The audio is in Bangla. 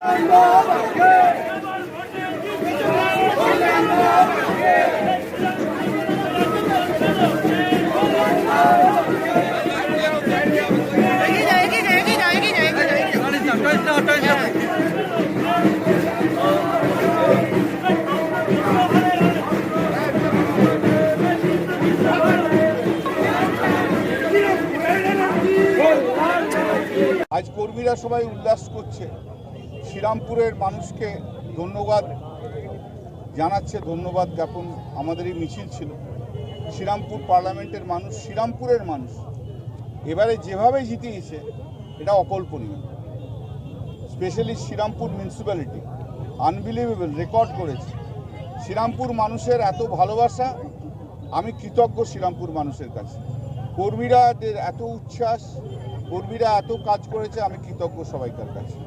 আজ কর্মীরা সবাই উল্লাস করছে, শ্রীরামপুরের মানুষকে ধন্যবাদ জানাচ্ছে, ধন্যবাদ জ্ঞাপন আমাদের এই মিছিল ছিল। শ্রীরামপুর পার্লামেন্টের মানুষ, শ্রীরামপুরের মানুষ এবারে যেভাবে জিতিয়েছে এটা অকল্পনীয়। Specially Serampore municipality unbelievable record করেছে। শ্রীরামপুর মানুষের এত ভালোবাসা, আমি কৃতজ্ঞ শ্রীরামপুর মানুষের কাছে। কর্মীরা এত উচ্ছ্বাস, কর্মীরা এত কাজ করেছে, আমি কৃতজ্ঞ সবাইকার কাছে।